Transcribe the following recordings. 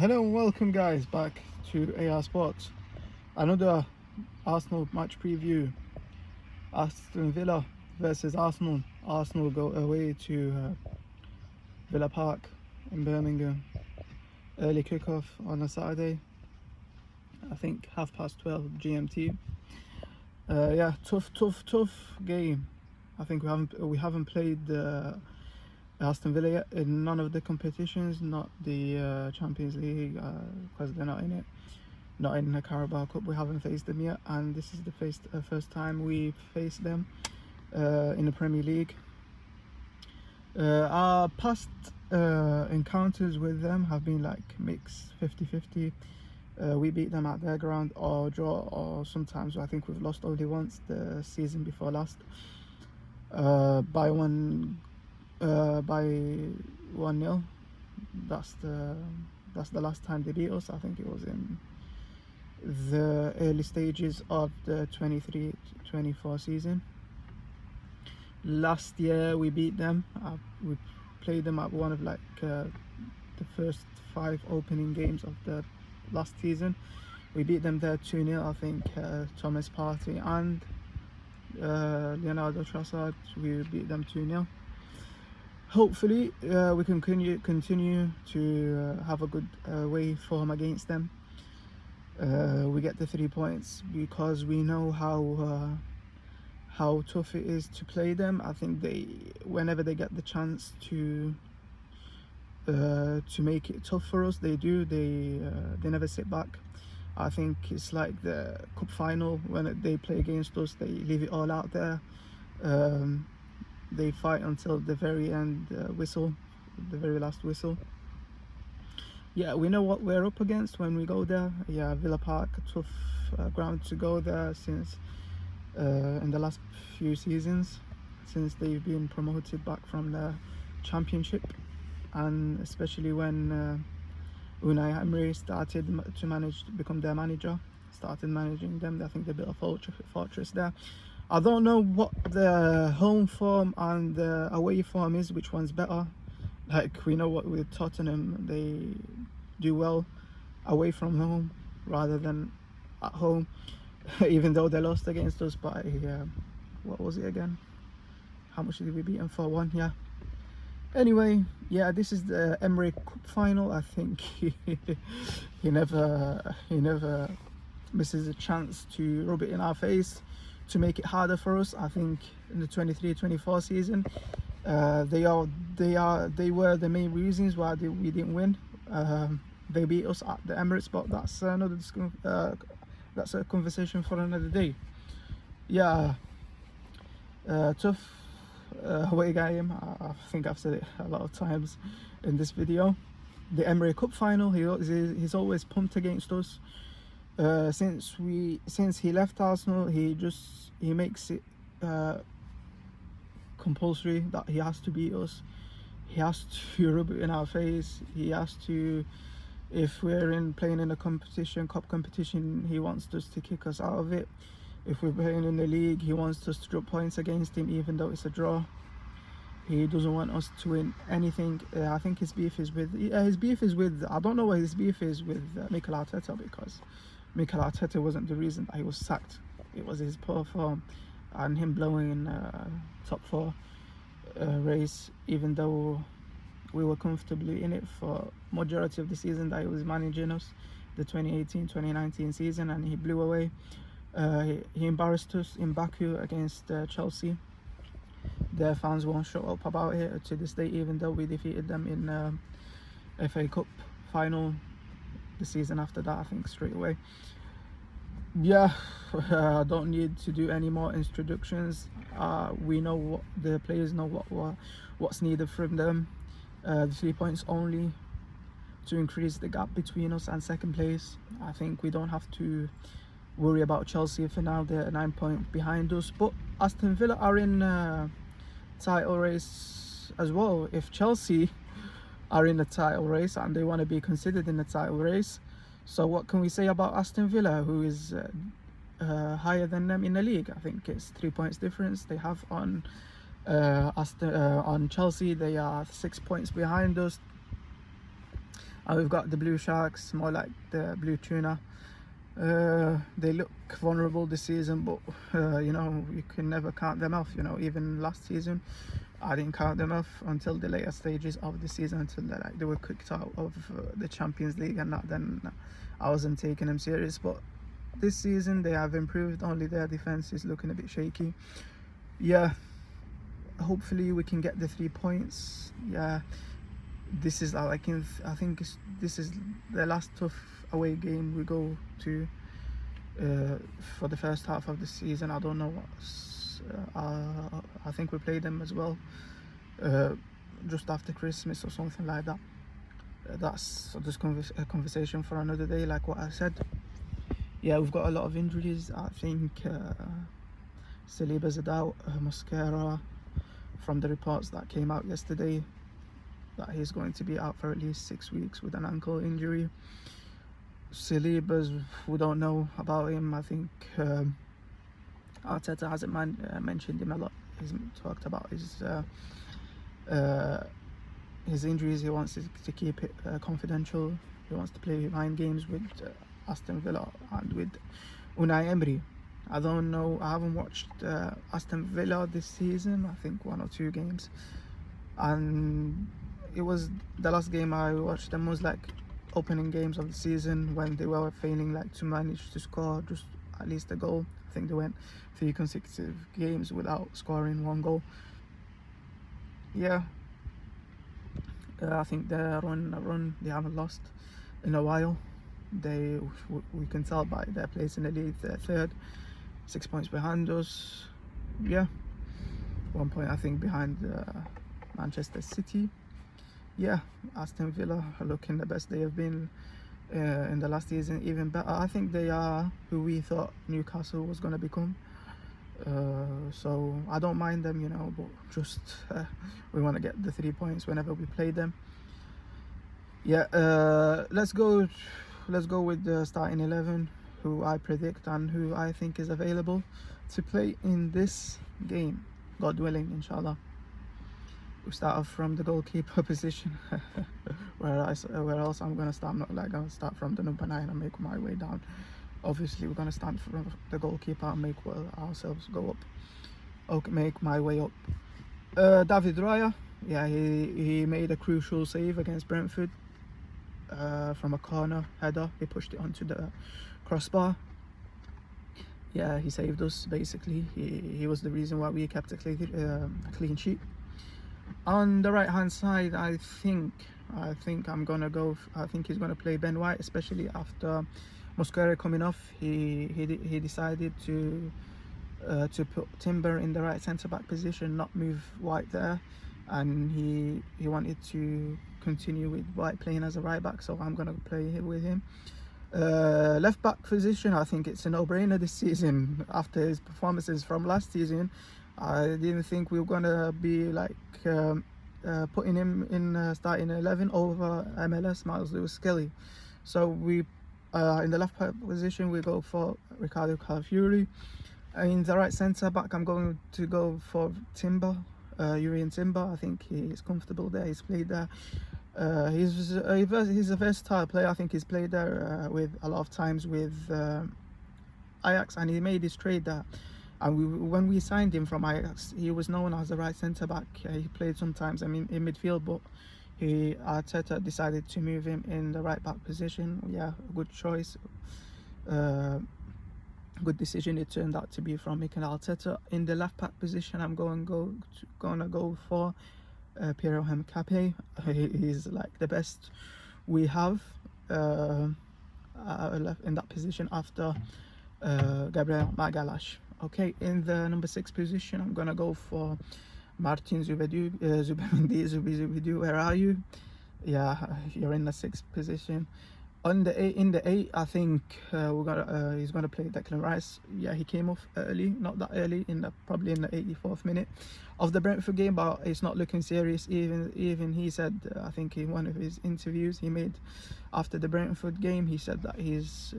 Hello and welcome guys back to AR Sports. Another Arsenal match preview. Aston Villa versus Arsenal. Arsenal go away to Villa Park in Birmingham. Early kickoff on a Saturday. I think 12:30 GMT. Yeah, tough game. I think we haven't played Aston Villa yet in none of the competitions, not the Champions League because they're not in it, not in the Carabao Cup. We haven't faced them yet, and this is the first time we faced them in the Premier League. Our past encounters with them have been like mixed 50-50. We beat them at their ground or draw, or sometimes I think we've lost only once, the season before last, by 1-0. That's the last time they beat us. I think it was in the early stages of the 23-24 season. Last year we beat them. We played them at one of the first 5 opening games of the last season. We beat them there 2-0. I think Thomas Partey and Leonardo Trossard, we beat them 2-0. Hopefully we can continue to have a good away form against them. We get the 3 points because we know how tough it is to play them. I think whenever they get the chance to make it tough for us, they do. They never sit back. I think it's like the cup final when they play against us. They leave it all out there. They fight until the very end whistle, the very last whistle. Yeah, we know what we're up against when we go there. Yeah, Villa Park, a tough ground to go there since in the last few seasons, since they've been promoted back from the Championship, and especially when Unai Emre started to become their manager, started managing them. I think they built a fortress there. I don't know what the home form and the away form is, which one's better. Like, we know what with Tottenham, they do well away from home rather than at home, even though they lost against us by what was it again? How much did we beat them? 4-1. Yeah. Anyway, yeah, this is the Emre Cup final. I think he never misses a chance to rub it in our face, to make it harder for us. I think in the 23-24 season, they were the main reasons why we didn't win. They beat us at the Emirates, but that's a conversation for another day. Yeah, tough away game. I think I've said it a lot of times in this video. The Emre Cup final, he's always pumped against us. Since he left Arsenal, he makes it compulsory that he has to beat us. He has to rub it in our face. He has to, if we're playing in a cup competition, he wants us to kick us out of it. If we're playing in the league, he wants us to drop points against him, even though it's a draw. He doesn't want us to win anything. I think his beef is with I don't know what his beef is with Mikel Arteta, because Mikel Arteta wasn't the reason that he was sacked. It was his poor form and him blowing in top 4 race, even though we were comfortably in it for majority of the season that he was managing us, the 2018-2019 season, and he blew away. He embarrassed us in Baku against Chelsea. Their fans won't shut up about it to this day, even though we defeated them in FA Cup final the season after that, I think, straight away. Yeah, I don't need to do any more introductions. We know what the players know, what's needed from them. The 3 points only to increase the gap between us and second place. I think we don't have to worry about Chelsea for now. They're 9 points behind us, but Aston Villa are in title race as well. If Chelsea are in the title race and they want to be considered in the title race, so what can we say about Aston Villa, who is higher than them in the league? I think it's 3 points difference they have on Chelsea. They are 6 points behind us. And we've got the Blue Sharks, more like the Blue Tuna. They look vulnerable this season, but you know, you can never count them off. You know, even last season I didn't count them off until the later stages of the season, until they were kicked out of the Champions League, and that, then I wasn't taking them serious. But this season they have improved, only their defense is looking a bit shaky. Yeah, hopefully we can get the 3 points. Yeah, this is I think this is the last tough away game we go to for the first half of the season. I don't know what's I think we played them as well just after Christmas or something like that. That's just a conversation for another day, like what I said. Yeah, we've got a lot of injuries. I think Saliba's out, Mosquera, from the reports that came out yesterday, that he's going to be out for at least 6 weeks with an ankle injury. Saliba's, we don't know about him. I think Arteta hasn't mentioned him a lot. He's talked about his injuries. He wants to keep it confidential. He wants to play mind games with Aston Villa and with Unai Emery. I don't know, I haven't watched Aston Villa this season. I think 1 or 2 games, and it was the last game I watched them was like opening games of the season, when they were failing like to manage to score just at least a goal. I think they went 3 consecutive games without scoring 1 goal. Yeah, I think they're on a run. They haven't lost in a while. We can tell by their place in the league. They're third, 6 points behind us. Yeah, 1 point I think behind Manchester City. Yeah, Aston Villa are looking the best they have been in the last season, even better. I think they are who we thought Newcastle was going to become. So I don't mind them, you know, but just we want to get the 3 points whenever we play them. Yeah, let's go with the starting 11, who I predict and who I think is available to play in this game, God willing, inshallah. We start off from the goalkeeper position. where else I'm gonna start? I'm not like gonna start from the number 9 and make my way down. Obviously we're gonna start from the goalkeeper and make ourselves go up. Okay, make my way up. David Raya, yeah, he made a crucial save against Brentford from a corner header. He pushed it onto the crossbar. Yeah, he saved us basically. He was the reason why we kept a clean sheet. On the right hand side, I think I'm gonna go. I think he's gonna play Ben White, especially after Mosquera coming off. He decided to put Timber in the right centre back position, not move White there, and he wanted to continue with White playing as a right back. So I'm gonna play with him. Left back position, I think it's a no-brainer this season after his performances from last season. I didn't think we were gonna be like putting him in starting 11 over MLS Miles Lewis-Skelly. So we in the left back position we go for Ricardo Calafiori. In the right centre back I'm going to go for Timber, Urian Timber. I think he's comfortable there. He's played there. He's a versatile player. I think he's played there with a lot of times with Ajax, and he made his trade there. And when we signed him from Ajax, he was known as the right centre back. He played sometimes, I mean, in midfield, but Arteta decided to move him in the right back position. Yeah, good choice, good decision it turned out to be from Mikel Arteta. In the left back position, I'm gonna go for Piero Hemcape. He's like the best we have left in that position after Gabriel Magalhaes. Okay, in the number 6 position, I'm gonna go for Martin Zubimendi. Where are you? Yeah, you're in the 6th position. In the 8, I think he's gonna play Declan Rice. Yeah, he came off early, not that early, probably in the 84th minute of the Brentford game, but it's not looking serious. Even he said, I think in one of his interviews he made after the Brentford game, he said that he's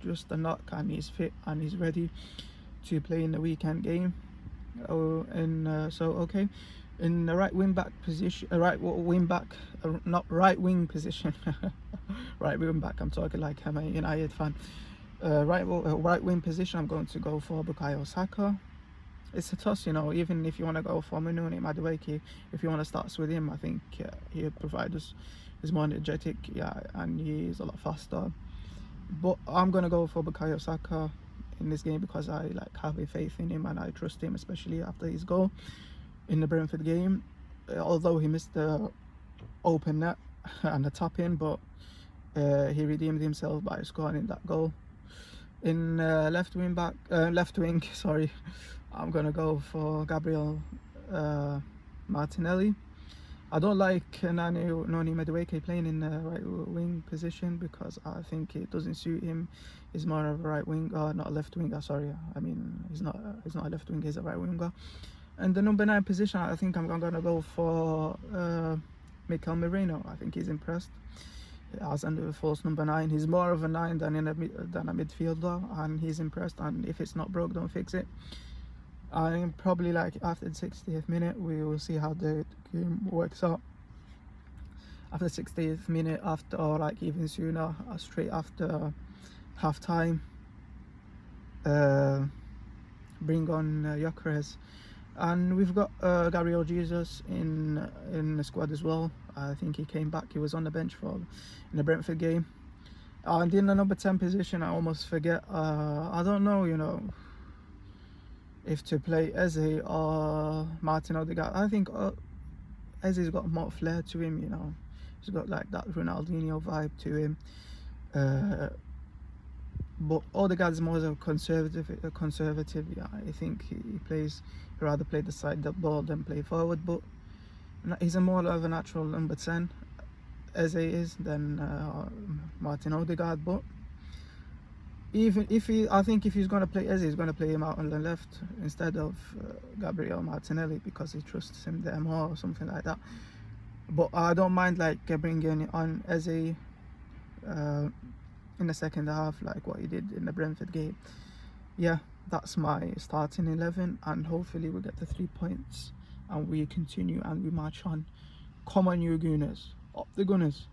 just a knock and he's fit and he's ready to play in the weekend game. So okay, In the right wing back position, right wing back, not right wing position, right wing back. I'm talking like I'm a United fan. Right wing position, I'm going to go for Bukayo Saka. It's a toss, you know. Even if you want to go for Manuel Madueke, if you want to start with him, I think he'll provide us. He's more energetic, yeah, and he's a lot faster. But I'm gonna go for Bukayo Saka in this game because I like have a faith in him and I trust him, especially after his goal in the Brentford game. Although he missed the open net and the tap in, but he redeemed himself by scoring that goal. In left wing, sorry, I'm gonna go for Gabriel Martinelli. I don't like Noni Madueke playing in the right wing position because I think it doesn't suit him. He's more of a right winger, not a left winger. Sorry, I mean he's not a left winger. He's a right winger. And the number 9 position, I think I'm gonna go for Mikel Merino. I think he's impressed. As under the false number 9, he's more of a 9 than a midfielder, and he's impressed. And if it's not broke, don't fix it. I'm probably like after the 60th minute, we will see how the game works out. After the 60th minute, after or like even sooner, straight after half time, bring on Gyökeres. And we've got Gabriel Jesus in the squad as well. I think he came back. He was on the bench in the Brentford game. And in the number 10 position, I almost forget. I don't know, you know, if to play Eze or Martin Odegaard. I think Eze's got more flair to him, you know. He's got like that Ronaldinho vibe to him. But Odegaard's more of a conservative. Yeah, I think he plays. He'd rather play the side the ball than play forward. But he's a more of a natural number 10. Eze is than Martin Odegaard. But even if I think if he's going to play Eze, he's going to play him out on the left instead of Gabriel Martinelli because he trusts him there more or something like that. But I don't mind like bringing on Eze in the second half, like what he did in the Brentford game. Yeah, that's my starting 11, and hopefully we get the 3 points and we continue and we march on. Come on, you Gunners, up the Gunners.